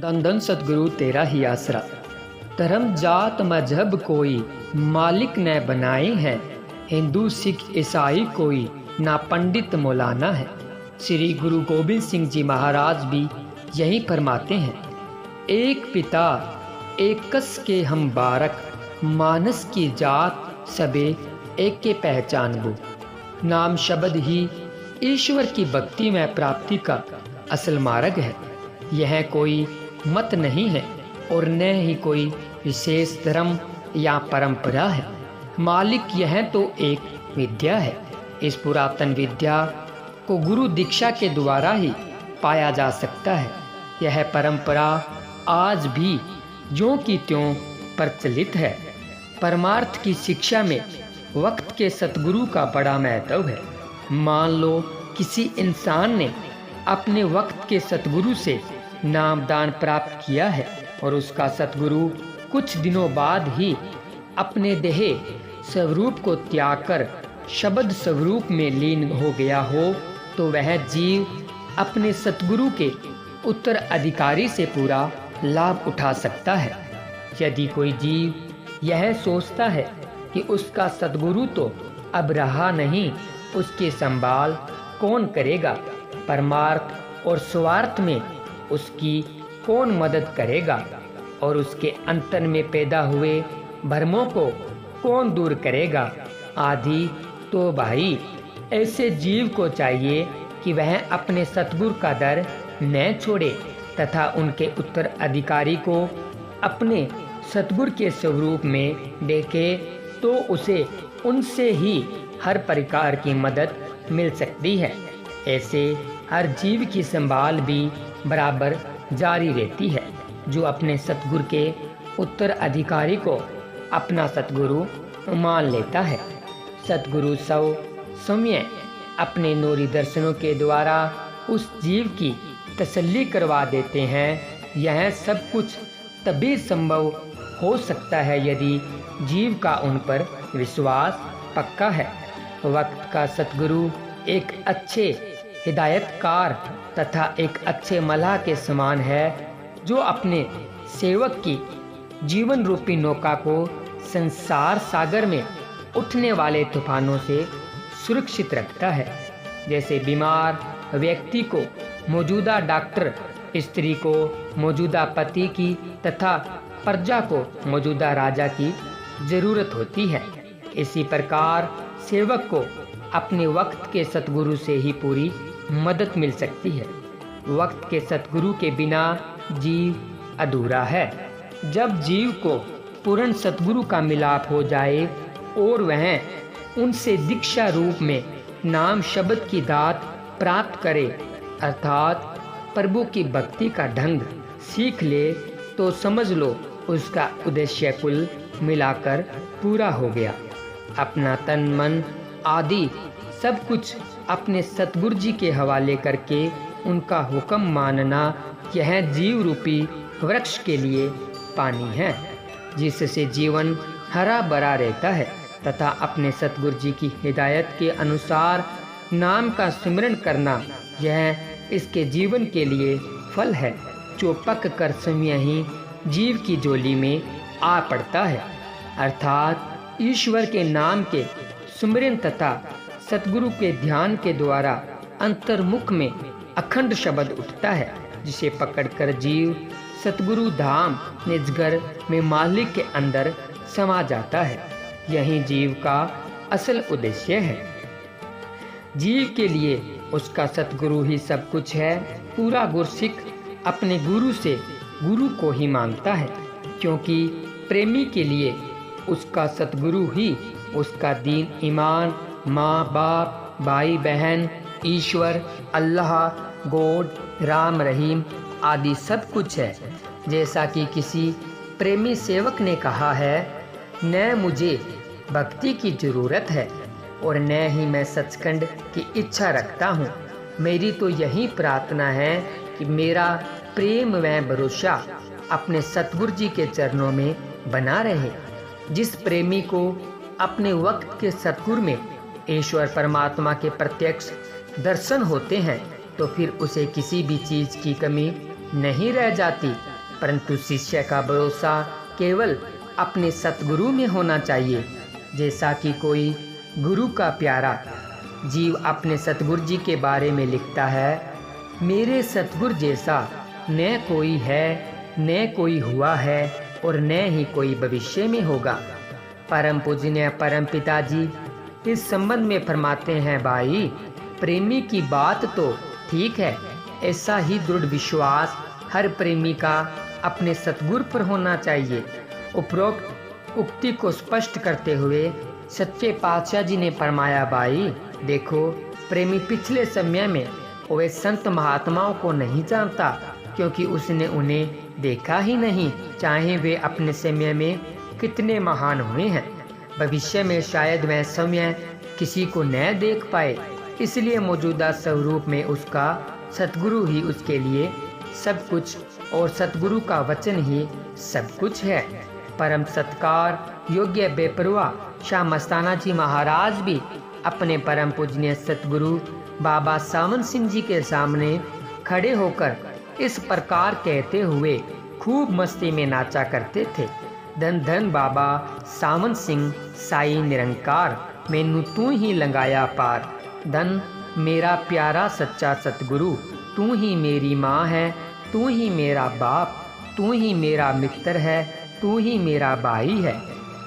धन धन सतगुरु तेरा ही आसरा। धर्म जात मजहब कोई मालिक न बनाए हैं, हिंदू सिख ईसाई कोई ना पंडित मौलाना है। श्री गुरु गोबिंद सिंह जी महाराज भी यही फरमाते हैं, एक पिता एक कस के हम बारक, मानस की जात सबे एक के पहचान वो। नाम शब्द ही ईश्वर की भक्ति में प्राप्ति का असल मार्ग है। यह कोई मत नहीं है और न ही कोई विशेष धर्म या परंपरा है। मालिक यह तो एक विद्या है। इस पुरातन विद्या को गुरु दीक्षा के द्वारा ही पाया जा सकता है। यह परंपरा आज भी ज्यों की त्यों प्रचलित है। परमार्थ की शिक्षा में वक्त के सतगुरु का बड़ा महत्व है। मान लो किसी इंसान ने अपने वक्त के सतगुरु से नामदान प्राप्त किया है और उसका सतगुरु कुछ दिनों बाद ही अपने देह स्वरूप को त्याग कर शब्द स्वरूप में लीन हो गया हो, तो वह जीव अपने सतगुरु के उत्तराधिकारी से पूरा लाभ उठा सकता है। यदि कोई जीव यह सोचता है कि उसका सतगुरु तो अब रहा नहीं, उसके संभाल कौन करेगा, परमार्थ और स्वार्थ में उसकी कौन मदद करेगा और उसके अंतर में पैदा हुए भ्रमों को कौन दूर करेगा आदि, तो भाई ऐसे जीव को चाहिए कि वह अपने सतगुरु का दर न छोड़े तथा उनके उत्तराधिकारी को अपने सतगुरु के स्वरूप में देखे, तो उसे उनसे ही हर प्रकार की मदद मिल सकती है। ऐसे हर जीव की संभाल भी बराबर जारी रहती है। जो अपने सतगुरु के उत्तराधिकारी को अपना सतगुरु मान लेता है। सतगुरु समय अपने नूरी दर्शनों के द्वारा उस जीव की तसल्ली करवा देते हैं। यह सब कुछ तभी संभव हो सकता है यदि जीव का उन पर विश्वास पक्का है। वक्त का सतगुरु एक अच्छे हिदायतकार तथा एक अच्छे मलाह के समान है, जो अपने सेवक की जीवन रूपी नौका को संसार सागर में उठने वाले तूफानों से सुरक्षित रखता है। जैसे बीमार व्यक्ति को मौजूदा डॉक्टर, स्त्री को मौजूदा पति की तथा प्रजा को मौजूदा राजा की जरूरत होती है, इसी प्रकार सेवक को अपने वक्त के सतगुरु से ही पूरी मदद मिल सकती है। वक्त के सतगुरु के बिना जीव अधूरा है। जब जीव को पूर्ण सतगुरु का मिलाप हो जाए और वह उनसे दीक्षा रूप में नाम शब्द की दात प्राप्त करे, अर्थात प्रभु की भक्ति का ढंग सीख ले, तो समझ लो उसका उद्देश्य कुल मिलाकर पूरा हो गया। अपना तन मन आदि सब कुछ अपने सतगुरु जी के हवाले करके उनका हुक्म मानना, यह जीव रूपी वृक्ष के लिए पानी है, जिससे जीवन हरा भरा रहता है तथा अपने सतगुरु जी की हिदायत के अनुसार नाम का सिमरन करना, यह इसके जीवन के लिए फल है, जो पक कर समय ही जीव की झोली में आ पड़ता है। अर्थात ईश्वर के नाम के सुमिरन तथा सतगुरु के ध्यान के द्वारा अंतर्मुख में अखंड शब्द उठता है, जिसे पकड़कर जीव सतगुरु धाम निजगर में मालिक के अंदर समा जाता है। यही जीव का असल उद्देश्य है। जीव के लिए उसका सतगुरु ही सब कुछ है। पूरा गुरसिख अपने गुरु से गुरु को ही मांगता है, क्योंकि प्रेमी के लिए उसका सतगुरु ही उसका दीन ईमान, माँ बाप, भाई बहन, ईश्वर, अल्लाह, गॉड, राम रहीम आदि सब कुछ है। जैसा कि किसी प्रेमी सेवक ने कहा है, न मुझे भक्ति की जरूरत है और न ही मैं सचखंड की इच्छा रखता हूँ। मेरी तो यही प्रार्थना है कि मेरा प्रेम व भरोसा अपने सतगुरु जी के चरणों में बना रहे। जिस प्रेमी को अपने वक्त के सतगुरु में ईश्वर परमात्मा के प्रत्यक्ष दर्शन होते हैं, तो फिर उसे किसी भी चीज़ की कमी नहीं रह जाती। परंतु शिष्य का भरोसा केवल अपने सतगुरु में होना चाहिए। जैसा कि कोई गुरु का प्यारा जीव अपने सतगुरु जी के बारे में लिखता है, मेरे सतगुरु जैसा न कोई है, न कोई हुआ है और न ही कोई भविष्य में होगा। परम पूजनीय परम पिताजी इस संबंध में फरमाते हैं, भाई प्रेमी की बात तो ठीक है, ऐसा ही दृढ़ विश्वास हर प्रेमी का अपने सतगुरु पर होना चाहिए। उपरोक्त उक्ति को स्पष्ट करते हुए सच्चे पातशाह जी ने फरमाया, भाई देखो प्रेमी पिछले समय में वे संत महात्माओं को नहीं जानता, क्योंकि उसने उन्हें देखा ही नहीं, चाहे वे अपने समय में कितने महान हुए हैं। भविष्य में शायद वह समय किसी को न देख पाए, इसलिए मौजूदा स्वरूप में उसका सतगुरु ही उसके लिए सब कुछ और सतगुरु का वचन ही सब कुछ है। परम सत्कार योग्य बेपरवाह शाह मस्ताना जी महाराज भी अपने परम पूजनीय सतगुरु बाबा सावंत सिंह जी के सामने खड़े होकर इस प्रकार कहते हुए खूब मस्ती में नाचा करते थे, धन धन बाबा सावंत सिंह साई निरंकार, मैनू तू ही लंगाया पार। धन मेरा प्यारा सच्चा सतगुरु, तू ही मेरी माँ है, तू ही मेरा बाप, तू ही मेरा मित्र है, तू ही मेरा भाई है,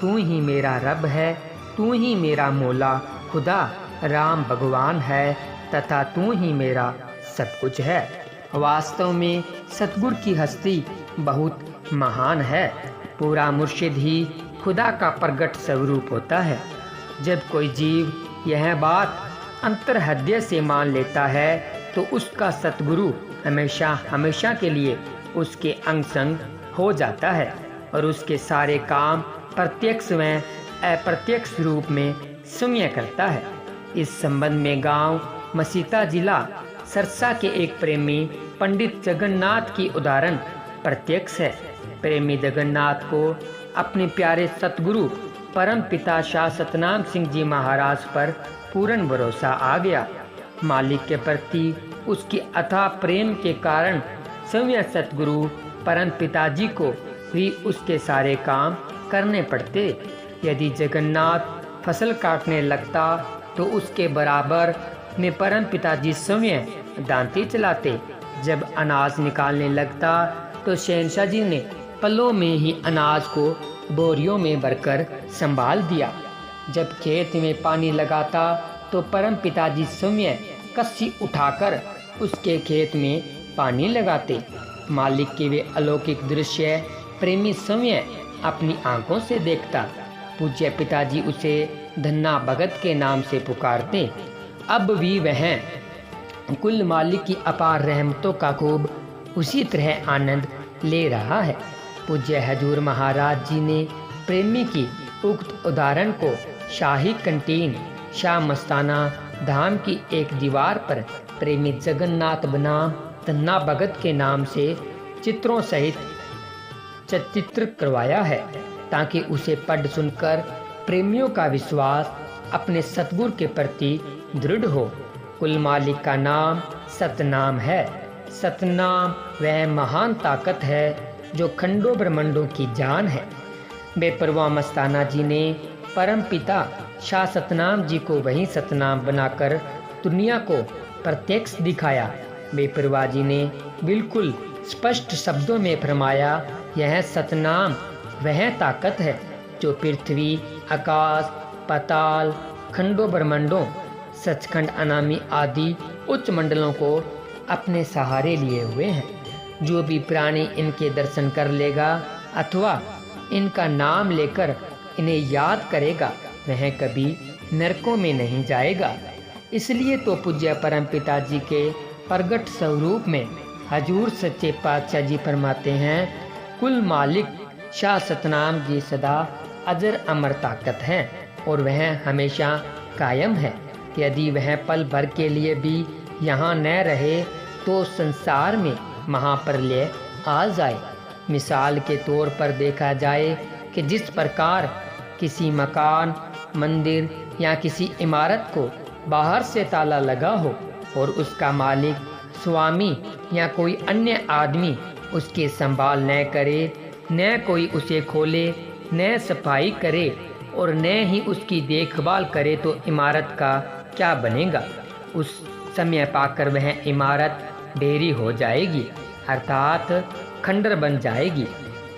तू ही मेरा रब है, तू ही मेरा मौला खुदा राम भगवान है तथा तू ही मेरा सब कुछ है। वास्तव में सतगुरु की हस्ती बहुत महान है। पूरा मुर्शिद ही खुदा का प्रगट स्वरूप होता है। जब कोई जीव यह बात अंतर्हृदय से मान लेता है तो उसका सतगुरु हमेशा हमेशा के लिए उसके अंग संग हो जाता है और उसके सारे काम प्रत्यक्ष व अप्रत्यक्ष रूप में सुम्य करता है। इस संबंध में गांव मसीता जिला सरसा के एक प्रेमी पंडित जगन्नाथ की उदाहरण प्रत्यक्ष है। प्रेमी जगन्नाथ को अपने प्यारे सतगुरु परम पिता शाह सतनाम सिंह जी महाराज पर पूर्ण भरोसा आ गया। मालिक के प्रति उसकी अथाह प्रेम के कारण स्वयं सतगुरु परम पिताजी को भी उसके सारे काम करने पड़ते। यदि जगन्नाथ फसल काटने लगता तो उसके बराबर में परम पिताजी स्वयं दांती चलाते। जब अनाज निकालने लगता तो शहनशाह जी ने पलों में ही अनाज को बोरियों में भरकर संभाल दिया। जब खेत में पानी लगाता तो परम पिताजी स्वयं कस्सी उठाकर उसके खेत में पानी लगाते। मालिक के वे अलौकिक दृश्य प्रेमी स्वयं अपनी आंखों से देखता। पूज्य पिताजी उसे धन्ना भगत के नाम से पुकारते। अब भी वह कुल मालिक की अपार रहमतों का खूब उसी तरह आनंद ले रहा है। पूज्य हजूर महाराज जी ने प्रेमी की उक्त उदाहरण को शाही कंटीन शाह मस्ताना धाम की एक दीवार पर प्रेमी जगन्नाथ बनाम धन्ना भगत के नाम से चित्रों सहित चित्र करवाया है, ताकि उसे पढ़ सुनकर प्रेमियों का विश्वास अपने सतगुरु के प्रति दृढ़ हो। कुल मालिक का नाम सतनाम है। सतनाम वह महान ताकत है जो खंडों ब्रह्मंडों की जान है। बेपरवाह मस्ताना जी ने परम पिता शाह सतनाम जी को वही सतनाम बनाकर दुनिया को प्रत्यक्ष दिखाया। बेपरवाह जी ने बिल्कुल स्पष्ट शब्दों में फरमाया, यह सतनाम वह ताकत है जो पृथ्वी, आकाश, पाताल, खंडों ब्रह्मंडों, सचखंड अनामी आदि उच्च मंडलों को अपने सहारे लिए हुए हैं। जो भी प्राणी इनके दर्शन कर लेगा अथवा इनका नाम लेकर इन्हें याद करेगा वह कभी नरकों में नहीं जाएगा। इसलिए तो पूज्य परम पिताजी के प्रगट स्वरूप में हजूर सच्चे पातशाह जी फरमाते हैं, कुल मालिक शाह सतनाम जी सदा अजर अमर ताकत है और वह हमेशा कायम है। यदि वह पल भर के लिए भी यहाँ न रहे तो संसार में महाप्रलय आ जाए। मिसाल के तौर पर देखा जाए कि जिस प्रकार किसी मकान, मंदिर या किसी इमारत को बाहर से ताला लगा हो और उसका मालिक, स्वामी या कोई अन्य आदमी उसकी संभाल न करे, न कोई उसे खोले, न सफाई करे और न ही उसकी देखभाल करे तो इमारत का क्या बनेगा। उस समय पाकर वह इमारत ढेरी हो जाएगी, अर्थात खंडर बन जाएगी।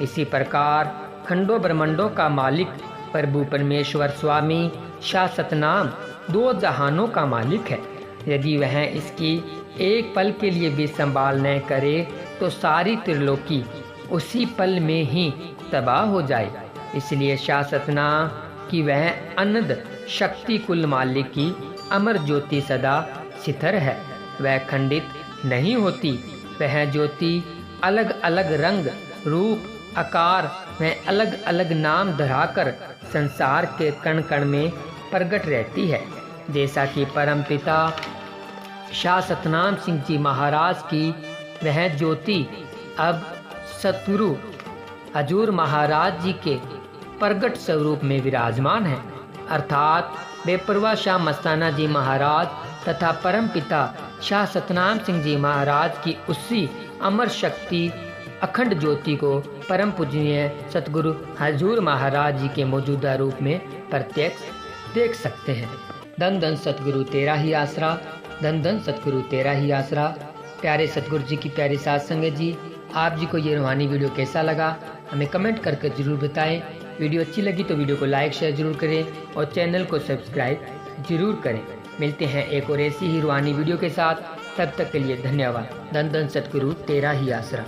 इसी प्रकार खंडों ब्रह्मांडों का मालिक प्रभु परमेश्वर स्वामी शासतनाम दो जहानों का मालिक है। यदि वह इसकी एक पल के लिए भी संभाल न करे तो सारी त्रिलोकी उसी पल में ही तबाह हो जाए। इसलिए शासतनाम कि वह अनंत शक्ति कुल मालिक की अमर ज्योति सदा स्थिर है, वह खंडित नहीं होती। वह ज्योति अलग अलग रंग रूप आकार में अलग अलग नाम धराकर संसार के कण कण में प्रकट रहती है। जैसा कि परमपिता शाह सतनाम सिंह जी महाराज की वह ज्योति अब सतगुरु हजूर महाराज जी के प्रगट स्वरूप में विराजमान है, अर्थात बेपरवाह शाह मस्ताना जी महाराज तथा परमपिता शाह सतनाम सिंह जी महाराज की उसी अमर शक्ति अखंड ज्योति को परम पूजनीय सतगुरु हजूर महाराज जी के मौजूदा रूप में प्रत्यक्ष देख सकते हैं। धन धन सतगुरु तेरा ही आसरा, धन धन सतगुरु तेरा ही आसरा। प्यारे सतगुरु जी की प्यारी साध संगत जी, आप जी को ये रूहानी वीडियो कैसा लगा हमें कमेंट करके जरूर बताएं। वीडियो अच्छी लगी तो वीडियो को लाइक शेयर जरूर करें और चैनल को सब्सक्राइब जरूर करें। मिलते हैं एक और ऐसी ही रूहानी वीडियो के साथ, तब तक के लिए धन्यवाद। धन धन सतगुरु तेरा ही आसरा।